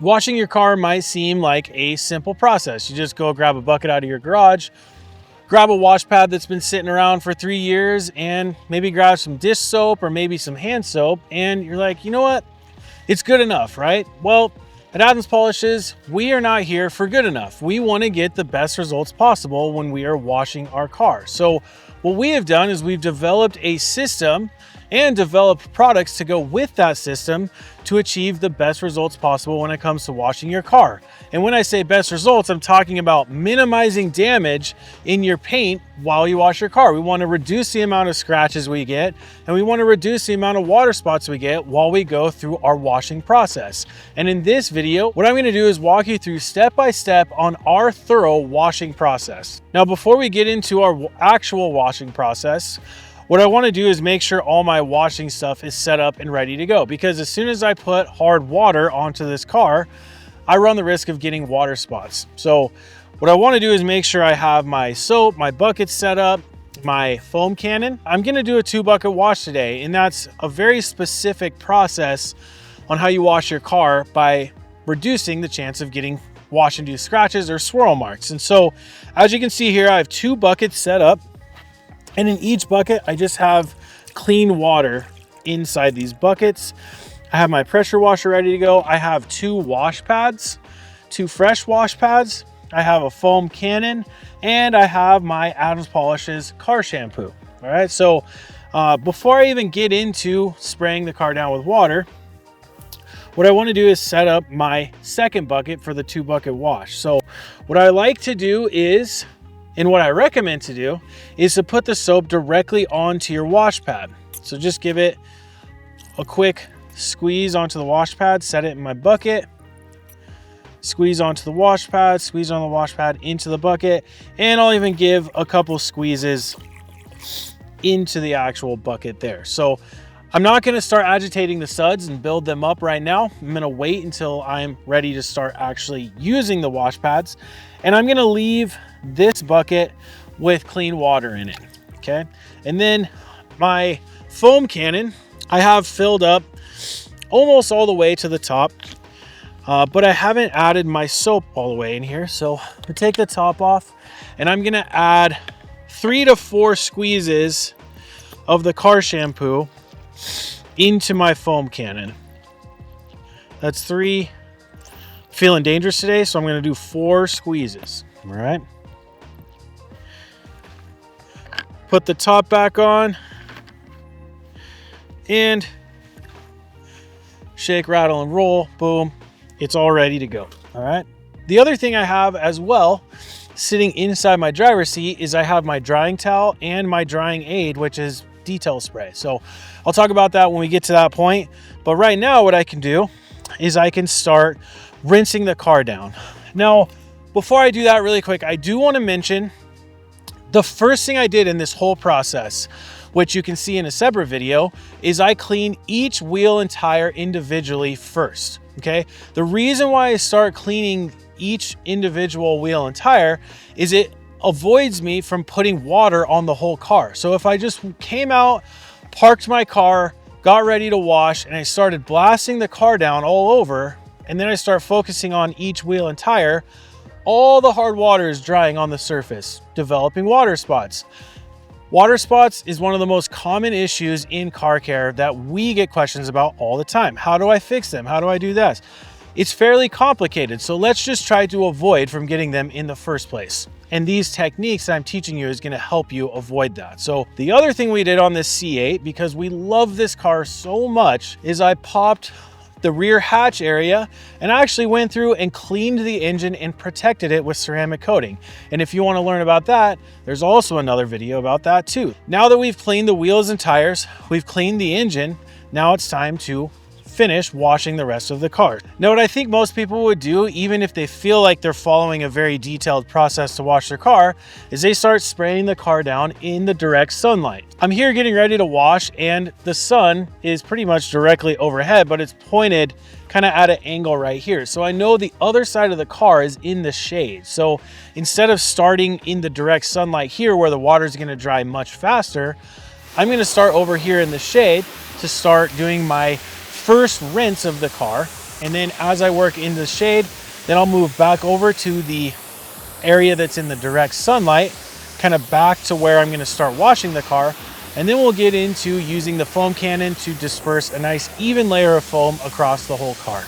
Washing your car might seem like a simple process. You just go grab a bucket out of your garage, grab a wash pad that's been sitting around for 3 years, and maybe grab some dish soap or maybe some hand soap, and you're like, you know what? It's good enough, right? Well, at Adams Polishes, we are not here for good enough. We want to get the best results possible when we are washing our car. So what we have done is we've developed a system and developed products to go with that system to achieve the best results possible when it comes to washing your car. And when I say best results, I'm talking about minimizing damage in your paint while you wash your car. We want to reduce the amount of scratches we get, and we want to reduce the amount of water spots we get while we go through our washing process. And in this video, what I'm going to do is walk you through step by step on our thorough washing process. Now, before we get into our actual washing process, what I want to do is make sure all my washing stuff is set up and ready to go, because as soon as I put hard water onto this car, I run the risk of getting water spots. So what I want to do is make sure I have my soap, my buckets set up, my foam cannon. I'm going to do a 2-bucket wash today, and that's a very specific process on how you wash your car by reducing the chance of getting wash-induced scratches or swirl marks. And so as you can see here, I have 2 buckets set up. And in each bucket, I just have clean water inside these buckets. I have my pressure washer ready to go. I have 2 wash pads, 2 fresh wash pads. I have a foam cannon, and I have my Adams Polishes car shampoo. All right, so before I even get into spraying the car down with water, what I want to do is set up my second bucket for the 2-bucket wash. So what I like to do is, and what I recommend to do, is to put the soap directly onto your wash pad. So just give it a quick squeeze onto the wash pad, set it in my bucket, squeeze onto the wash pad, squeeze on the wash pad into the bucket, and I'll even give a couple squeezes into the actual bucket there. So I'm not going to start agitating the suds and build them up right now. I'm going to wait until I'm ready to start actually using the wash pads, and I'm going to leave this bucket with clean water in it. Okay, and then my foam cannon I have filled up almost all the way to the top, but I haven't added my soap all the way in here. So I'm gonna take the top off, and I'm gonna add 3 to 4 squeezes of the car shampoo into my foam cannon. That's 3. Feeling dangerous today, so I'm going to do 4 squeezes. All right. Put the top back on and shake, rattle, and roll. Boom. It's all ready to go. All right. The other thing I have as well sitting inside my driver's seat is I have my drying towel and my drying aid, which is detail spray. So I'll talk about that when we get to that point. But right now what I can do is I can start rinsing the car down. Now, before I do that really quick, I do want to mention the first thing I did in this whole process, which you can see in a separate video, is I clean each wheel and tire individually first. Okay. The reason why I start cleaning each individual wheel and tire is it avoids me from putting water on the whole car. So if I just came out, parked my car, got ready to wash, and I started blasting the car down all over, and then I start focusing on each wheel and tire, all the hard water is drying on the surface, developing water spots. Water spots is one of the most common issues in car care that we get questions about all the time. How do I fix them? How do I do that? It's fairly complicated, so let's just try to avoid from getting them in the first place. And these techniques that I'm teaching you is going to help you avoid that. So the other thing we did on this C8, because we love this car so much, is I popped the rear hatch area and I actually went through and cleaned the engine and protected it with ceramic coating. And if you want to learn about that, there's also another video about that too. Now that we've cleaned the wheels and tires, we've cleaned the engine, now it's time to finish washing the rest of the car. Now, what I think most people would do, even if they feel like they're following a very detailed process to wash their car, is they start spraying the car down in the direct sunlight. I'm here getting ready to wash, and the sun is pretty much directly overhead, but it's pointed kind of at an angle right here. So I know the other side of the car is in the shade. So instead of starting in the direct sunlight here where the water is going to dry much faster, I'm going to start over here in the shade to start doing my first rinse of the car. And then as I work in the shade, then I'll move back over to the area that's in the direct sunlight, kind of back to where I'm gonna start washing the car. And then we'll get into using the foam cannon to disperse a nice even layer of foam across the whole car.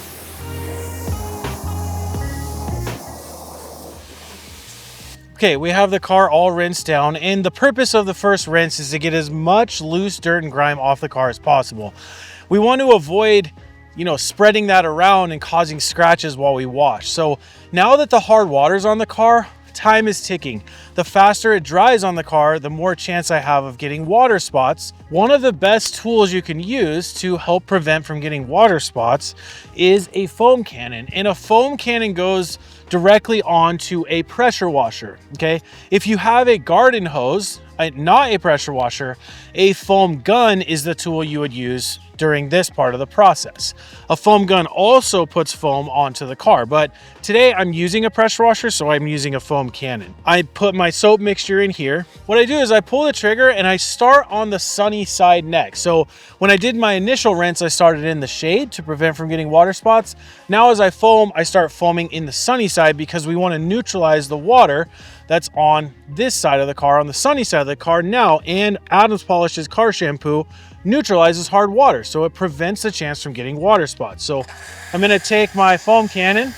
Okay, we have the car all rinsed down, and the purpose of the first rinse is to get as much loose dirt and grime off the car as possible. We want to avoid, spreading that around and causing scratches while we wash. So now that the hard water's on the car, time is ticking. The faster it dries on the car, the more chance I have of getting water spots. One of the best tools you can use to help prevent from getting water spots is a foam cannon. And a foam cannon goes directly onto a pressure washer, okay? If you have a garden hose, not a pressure washer, a foam gun is the tool you would use during this part of the process. A foam gun also puts foam onto the car, but today I'm using a pressure washer, so I'm using a foam cannon. I put my soap mixture in here. What I do is I pull the trigger and I start on the sunny side next. So when I did my initial rinse, I started in the shade to prevent from getting water spots. Now as I foam, I start foaming in the sunny side because we want to neutralize the water that's on this side of the car, on the sunny side of the car now. And Adams Polish's car shampoo neutralizes hard water, so it prevents the chance from getting water spots. So I'm going to take my foam cannon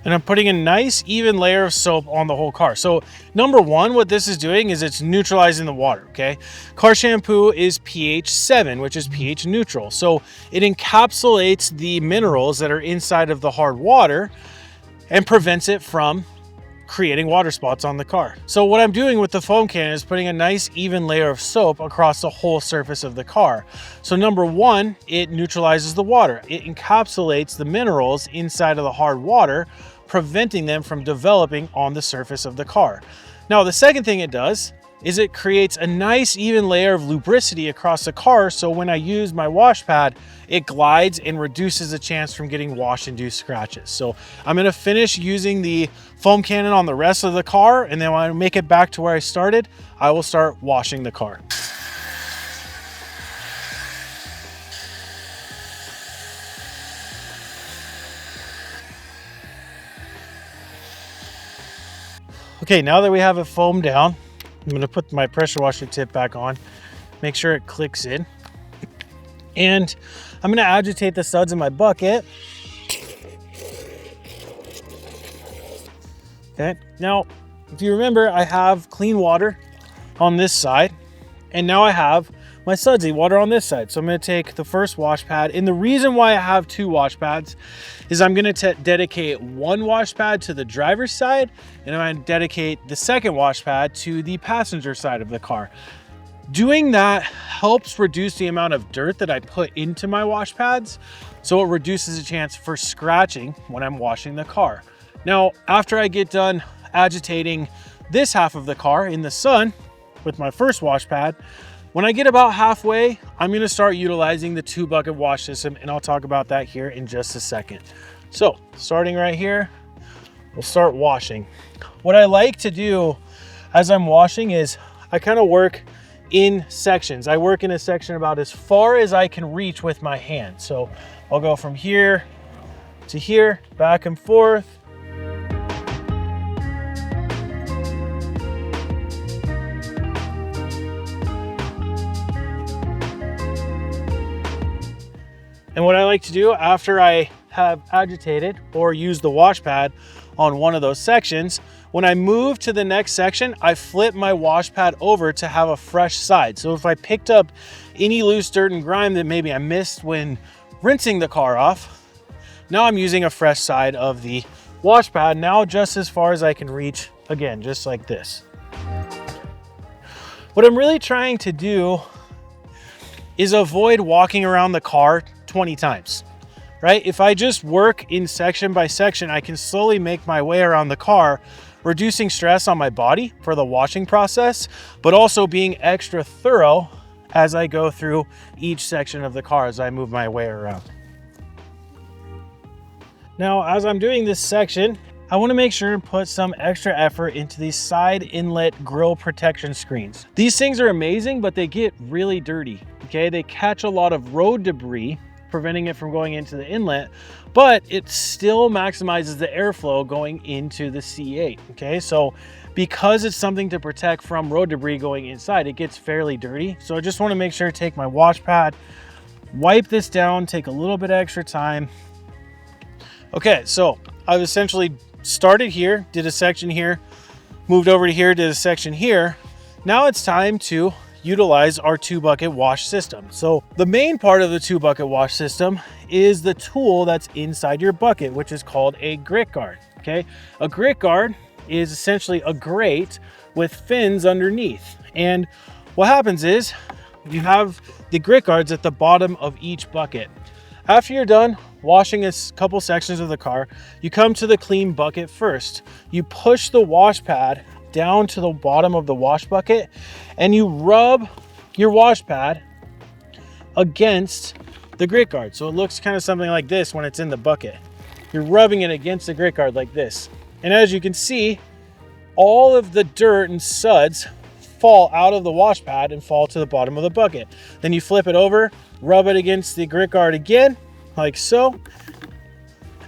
and I'm putting a nice even layer of soap on the whole car. So number one, what this is doing is it's neutralizing the water, okay? Car shampoo is pH 7, which is pH neutral. So it encapsulates the minerals that are inside of the hard water and prevents it from creating water spots on the car. So what I'm doing with the foam cannon is putting a nice even layer of soap across the whole surface of the car. So number one, it neutralizes the water. It encapsulates the minerals inside of the hard water, preventing them from developing on the surface of the car. Now, the second thing it does is it creates a nice even layer of lubricity across the car, so when I use my wash pad, it glides and reduces the chance from getting wash-induced scratches. So I'm gonna finish using the foam cannon on the rest of the car, and then when I make it back to where I started, I will start washing the car. Okay, now that we have it foamed down, I'm going to put my pressure washer tip back on, make sure it clicks in, and I'm going to agitate the suds in my bucket. Okay, now if you remember, I have clean water on this side, and now I have my sudsy water on this side. So I'm going to take the first wash pad, and the reason why I have two wash pads is I'm going to dedicate one wash pad to the driver's side, and I'm going to dedicate the second wash pad to the passenger side of the car. Doing that helps reduce the amount of dirt that I put into my wash pads, so it reduces the chance for scratching when I'm washing the car. Now, after I get done agitating this half of the car in the sun with my first wash pad, when I get about halfway, I'm going to start utilizing the 2-bucket wash system, and I'll talk about that here in just a second. So starting right here, we'll start washing. What I like to do as I'm washing is I kind of work in sections. I work in a section about as far as I can reach with my hand. So I'll go from here to here, back and forth. And what I like to do after I have agitated or used the wash pad on one of those sections, when I move to the next section, I flip my wash pad over to have a fresh side. So if I picked up any loose dirt and grime that maybe I missed when rinsing the car off, now I'm using a fresh side of the wash pad, now just as far as I can reach, again, just like this. What I'm really trying to do is avoid walking around the car 20 times, right? If I just work in section by section, I can slowly make my way around the car, reducing stress on my body for the washing process, but also being extra thorough as I go through each section of the car as I move my way around. Now, as I'm doing this section, I want to make sure to put some extra effort into these side inlet grill protection screens. These things are amazing, but they get really dirty, okay? They catch a lot of road debris, preventing it from going into the inlet, but it still maximizes the airflow going into the C8, okay? So because it's something to protect from road debris going inside, it gets fairly dirty. So I just want to make sure to take my wash pad, wipe this down, take a little bit extra time. Okay, so I've essentially started here, did a section here, moved over to here, did a section here. Now it's time to utilize our 2-bucket wash system. So the main part of the 2-bucket wash system is the tool that's inside your bucket, which is called a grit guard, okay? A grit guard is essentially a grate with fins underneath. And what happens is you have the grit guards at the bottom of each bucket. After you're done washing a couple sections of the car, you come to the clean bucket first. You push the wash pad down to the bottom of the wash bucket and you rub your wash pad against the grit guard. So it looks kind of something like this when it's in the bucket. You're rubbing it against the grit guard like this. And as you can see, all of the dirt and suds fall out of the wash pad and fall to the bottom of the bucket. Then you flip it over, rub it against the grit guard again, like so.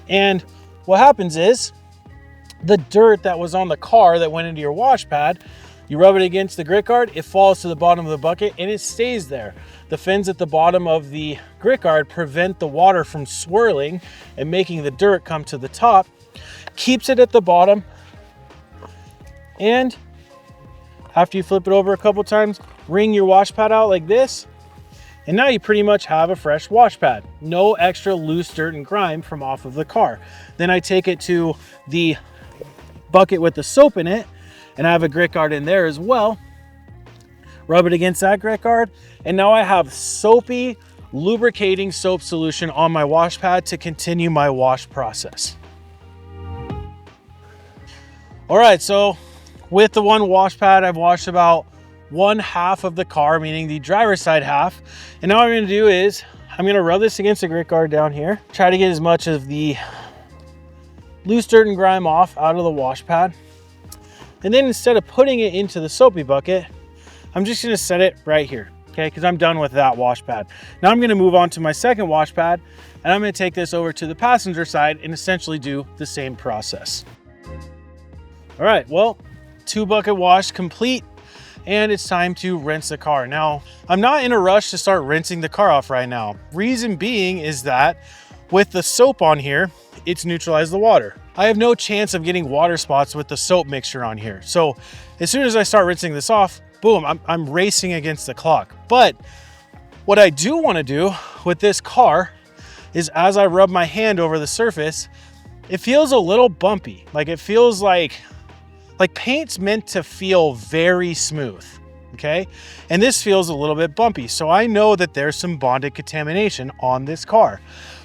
And what happens is the dirt that was on the car that went into your wash pad, you rub it against the grit guard, it falls to the bottom of the bucket and it stays there. The fins at the bottom of the grit guard prevent the water from swirling and making the dirt come to the top, keeps it at the bottom. And after you flip it over a couple times, wring your wash pad out like this. And now you pretty much have a fresh wash pad. No extra loose dirt and grime from off of the car. Then I take it to the bucket with the soap in it, and I have a grit guard in there as well. Rub it against that grit guard, and now I have soapy, lubricating soap solution on my wash pad to continue my wash process. All right, so with the one wash pad, I've washed about 1/2 of the car, meaning the driver's side half. And now what I'm gonna do is I'm gonna rub this against the grit guard down here, try to get as much of the loose dirt and grime off out of the wash pad. And then instead of putting it into the soapy bucket, I'm just gonna set it right here, okay? Because I'm done with that wash pad. Now I'm gonna move on to my second wash pad, and I'm gonna take this over to the passenger side and essentially do the same process. All right, well, 2-bucket wash complete, and it's time to rinse the car. Now, I'm not in a rush to start rinsing the car off right now. Reason being is that with the soap on here, it's neutralized the water. I have no chance of getting water spots with the soap mixture on here. So as soon as I start rinsing this off, boom, I'm racing against the clock. But what I do want to do with this car is as I rub my hand over the surface, it feels a little bumpy. Like it feels like paint's meant to feel very smooth, okay? And this feels a little bit bumpy. So I know that there's some bonded contamination on this car.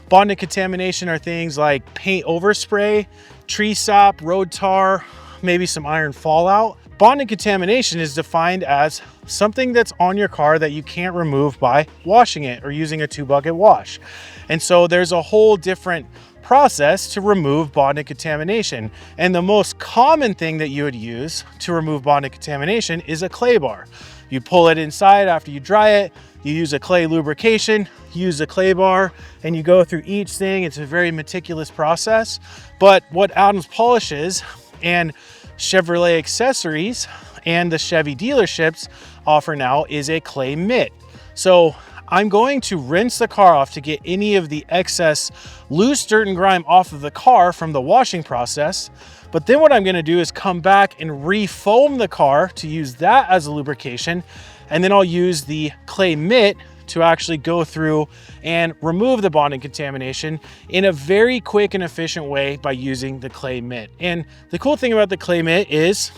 Bonded contamination are things like paint overspray, tree sap, road tar, maybe some iron fallout. Bonded contamination is defined as something that's on your car that you can't remove by washing it or using a 2-bucket wash. And so there's a whole different process to remove bonded contamination. And the most common thing that you would use to remove bonded contamination is a clay bar. You pull it inside after you dry it, you use a clay lubrication, use a clay bar, and you go through each thing. It's a very meticulous process. But what Adams Polishes and Chevrolet Accessories and the Chevy dealerships offer now is a clay mitt. So I'm going to rinse the car off to get any of the excess loose dirt and grime off of the car from the washing process. But then what I'm going to do is come back and re-foam the car to use that as a lubrication. And then I'll use the clay mitt to actually go through and remove the bonding contamination in a very quick and efficient way by using the clay mitt. And the cool thing about the clay mitt is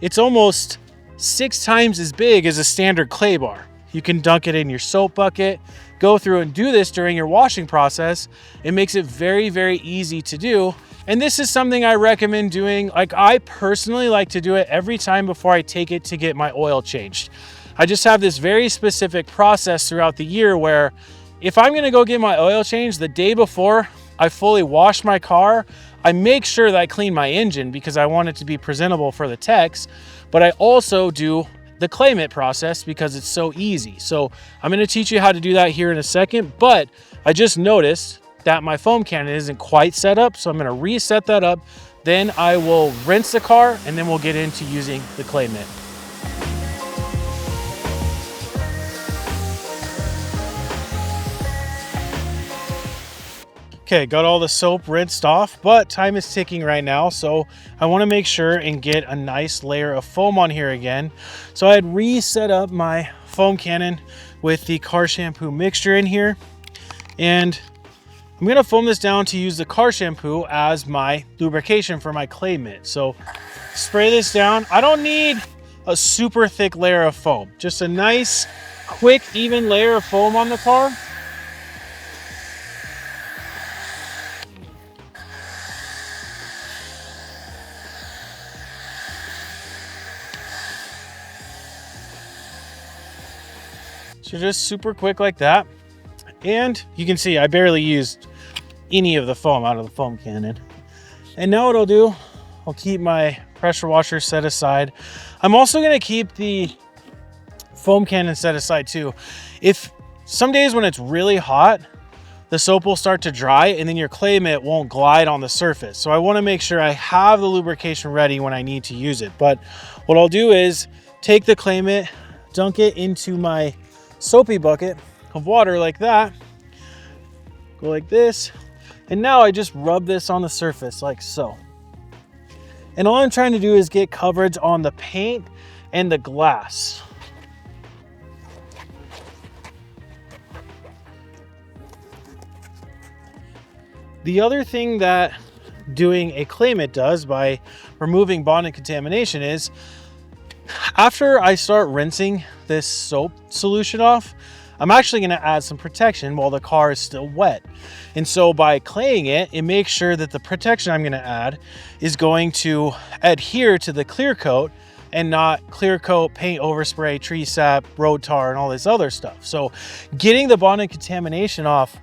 it's almost 6 times as big as a standard clay bar. You can dunk it in your soap bucket, go through and do this during your washing process. It makes it very, very easy to do. And this is something I recommend doing. Like I personally like to do it every time before I take it to get my oil changed. I just have this very specific process throughout the year where if I'm gonna go get my oil changed the day before I fully wash my car, I make sure that I clean my engine because I want it to be presentable for the techs, but I also do the claim it process because it's so easy. So I'm going to teach you how to do that here in a second, but I just noticed that my foam cannon isn't quite set up. So I'm going to reset that up. Then I will rinse the car and then we'll get into using the claim it. Okay, got all the soap rinsed off, but time is ticking right now. So I want to make sure and get a nice layer of foam on here again. So I had reset up my foam cannon with the car shampoo mixture in here. And I'm going to foam this down to use the car shampoo as my lubrication for my clay mitt. So spray this down. I don't need a super thick layer of foam, just a nice, quick, even layer of foam on the car. So just super quick like that. And you can see I barely used any of the foam out of the foam cannon. And now what I'll do, I'll keep my pressure washer set aside. I'm also going to keep the foam cannon set aside too. If some days when it's really hot, the soap will start to dry and then your clay mitt won't glide on the surface. So I want to make sure I have the lubrication ready when I need to use it. But what I'll do is take the clay mitt, dunk it into my soapy bucket of water like that, go like this, and now I just rub this on the surface like so. And all I'm trying to do is get coverage on the paint and the glass. The other thing that doing a clay mitt does by removing bond and contamination is after I start rinsing this soap solution off, I'm actually going to add some protection while the car is still wet. And so by claying it, it makes sure that the protection I'm going to add is going to adhere to the clear coat and not clear coat, paint overspray, tree sap, road tar, and all this other stuff. So getting the bond and contamination off,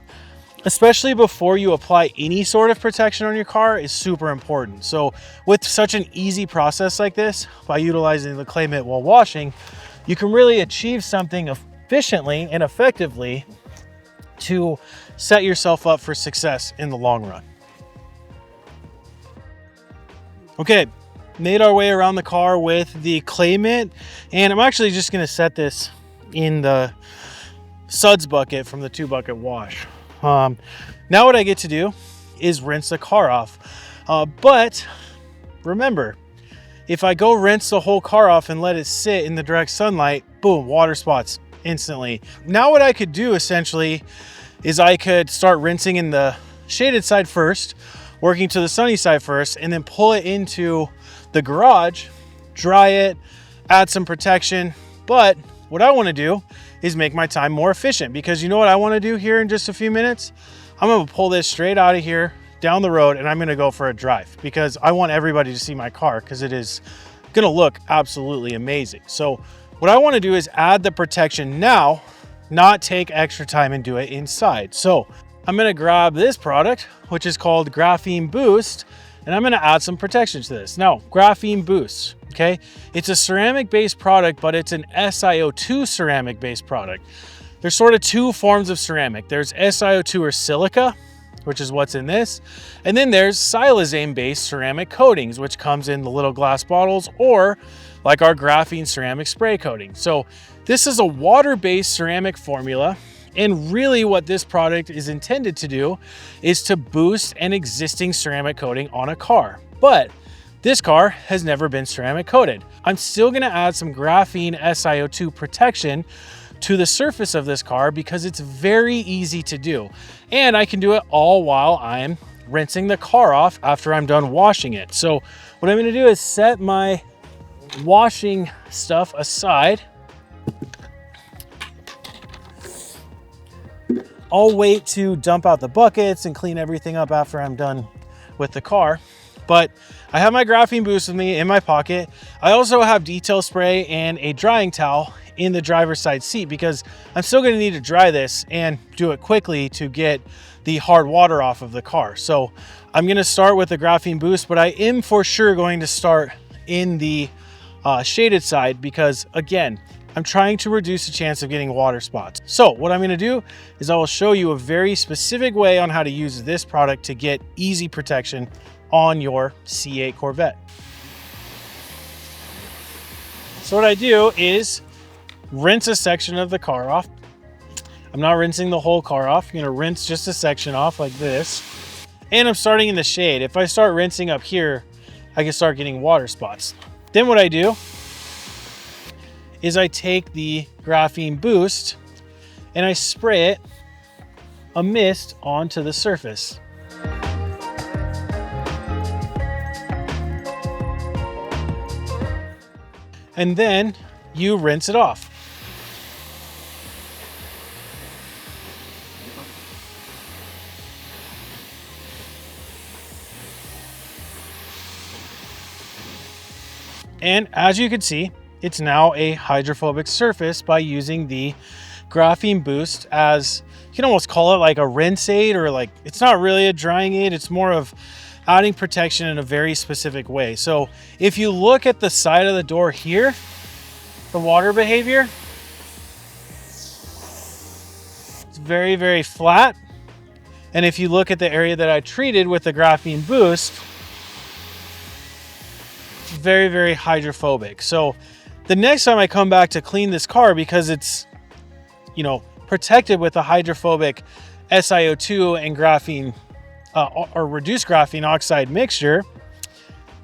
especially before you apply any sort of protection on your car, is super important. So with such an easy process like this, by utilizing the clay mitt while washing, you can really achieve something efficiently and effectively to set yourself up for success in the long run. Okay, made our way around the car with the clay mitt, and I'm actually just going to set this in the suds bucket from the 2-bucket wash. Now what I get to do is rinse the car off. But remember, if I go rinse the whole car off and let it sit in the direct sunlight, boom, water spots instantly. Now what I could do essentially is I could start rinsing in the shaded side first, working to the sunny side first, and then pull it into the garage, dry it, add some protection. But what I want to do is make my time more efficient, because you know what I want to do here in just a few minutes? I'm going to pull this straight out of here down the road and I'm going to go for a drive, because I want everybody to see my car because it is going to look absolutely amazing. So what I want to do is add the protection now, not take extra time and do it inside. So I'm going to grab this product, which is called Graphene Boost, and I'm going to add some protection to this. Now, Graphene Boost, okay, it's a ceramic based product, but it's an SiO2 ceramic based product. There's sort of two forms of ceramic. There's SiO2 or silica, which is what's in this, and then there's silazane based ceramic coatings, which comes in the little glass bottles, or like our graphene ceramic spray coating. So this is a water-based ceramic formula, and really what this product is intended to do is to boost an existing ceramic coating on a car. But this car has never been ceramic coated. I'm still gonna add some graphene SiO2 protection to the surface of this car because it's very easy to do. And I can do it all while I'm rinsing the car off after I'm done washing it. So what I'm gonna do is set my washing stuff aside. I'll wait to dump out the buckets and clean everything up after I'm done with the car. But I have my Graphene Boost with me in my pocket. I also have detail spray and a drying towel in the driver's side seat because I'm still gonna need to dry this and do it quickly to get the hard water off of the car. So I'm going to start with the graphene boost, but I am for sure going to start in the shaded side because, again, I'm trying to reduce the chance of getting water spots. So what I'm going to do is I will show you a very specific way on how to use this product to get easy protection on your C8 Corvette. So what I do is rinse a section of the car off. I'm not rinsing the whole car off. I'm going to rinse just a section off like this. And I'm starting in the shade. If I start rinsing up here, I can start getting water spots. Then what I do is I take the graphene boost and I spray it a mist onto the surface. And then you rinse it off. And as you can see, it's now a hydrophobic surface by using the graphene boost as, you can almost call it like a rinse aid, or like, it's not really a drying aid. It's more of adding protection in a very specific way. So if you look at the side of the door here, the water behavior, it's very, very flat. And if you look at the area that I treated with the graphene boost, it's very, very hydrophobic. So the next time I come back to clean this car, because it's, you know, protected with a hydrophobic SiO2 and graphene or reduced graphene oxide mixture,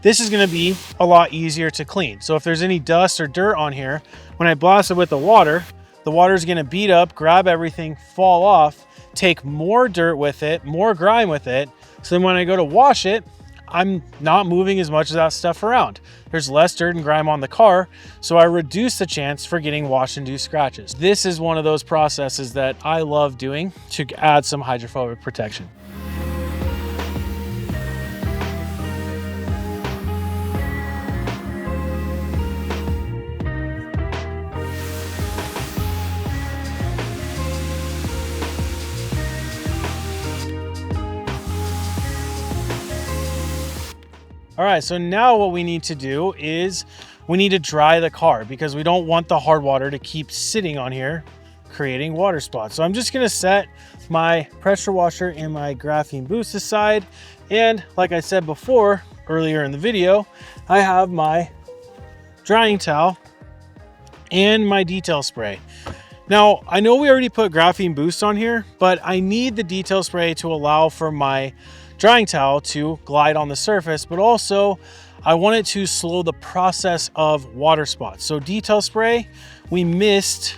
this is going to be a lot easier to clean. So if there's any dust or dirt on here, when I blast it with the water is going to beat up, grab everything, fall off, take more dirt with it, more grime with it. So then when I go to wash it, I'm not moving as much of that stuff around. There's less dirt and grime on the car, so I reduce the chance for getting wash-induced scratches. This is one of those processes that I love doing to add some hydrophobic protection. All right, so now what we need to do is we need to dry the car because we don't want the hard water to keep sitting on here creating water spots. So I'm just gonna set my pressure washer and my graphene boost aside. And like I said before, earlier in the video, I have my drying towel and my detail spray. Now, I know we already put graphene boost on here, but I need the detail spray to allow for my drying towel to glide on the surface, but also I want it to slow the process of water spots. So detail spray, we mist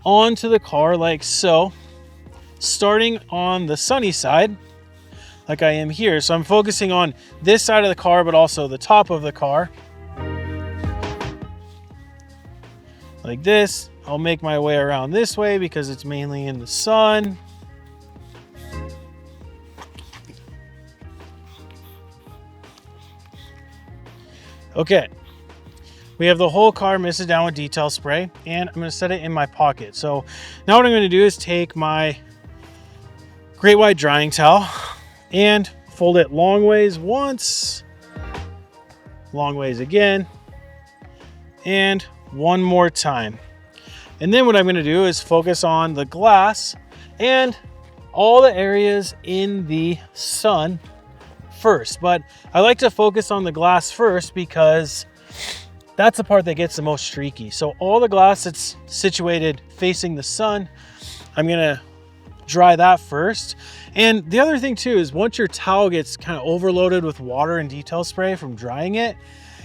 onto the car like so, starting on the sunny side, like I am here. So I'm focusing on this side of the car, but also the top of the car. Like this. I'll make my way around this way because it's mainly in the sun. Okay, we have the whole car misted down with detail spray, and I'm going to set it in my pocket. So now what I'm going to do is take my great white drying towel and fold it long ways once, long ways again, and one more time. And then what I'm going to do is focus on the glass and all the areas in the sun first, but I like to focus on the glass first because that's the part that gets the most streaky. So all the glass that's situated facing the sun, I'm gonna dry that first. And the other thing too is once your towel gets kind of overloaded with water and detail spray from drying it,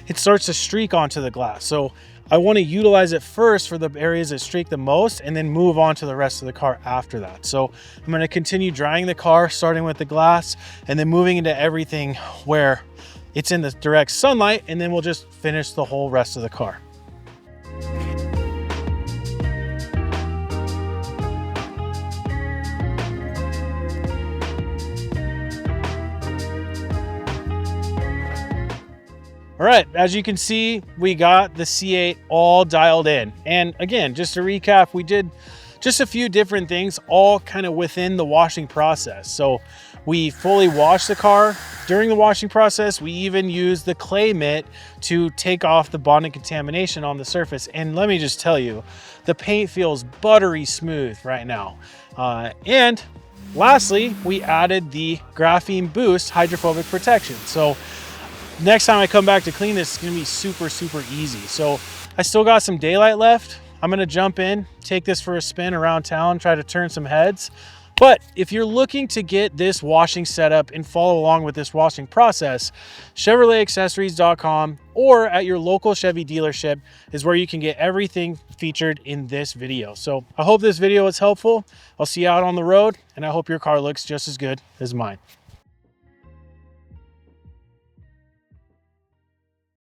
it starts to streak onto the glass. So I want to utilize it first for the areas that streak the most and then move on to the rest of the car after that. So I'm going to continue drying the car, starting with the glass and then moving into everything where it's in the direct sunlight, and then we'll just finish the whole rest of the car. All right, as you can see, we got the C8 all dialed in. And again, just to recap, we did just a few different things all kind of within the washing process. So we fully wash the car. During the washing process, we even use the clay mitt to take off the bonding contamination on the surface. And let me just tell you, the paint feels buttery smooth right now. And lastly, we added the Graphene Boost hydrophobic protection. So next time I come back to clean this, it's gonna be super, super easy. So I still got some daylight left. I'm gonna jump in, take this for a spin around town, try to turn some heads. But if you're looking to get this washing setup and follow along with this washing process, ChevroletAccessories.com or at your local Chevy dealership is where you can get everything featured in this video. So I hope this video was helpful. I'll see you out on the road, and I hope your car looks just as good as mine.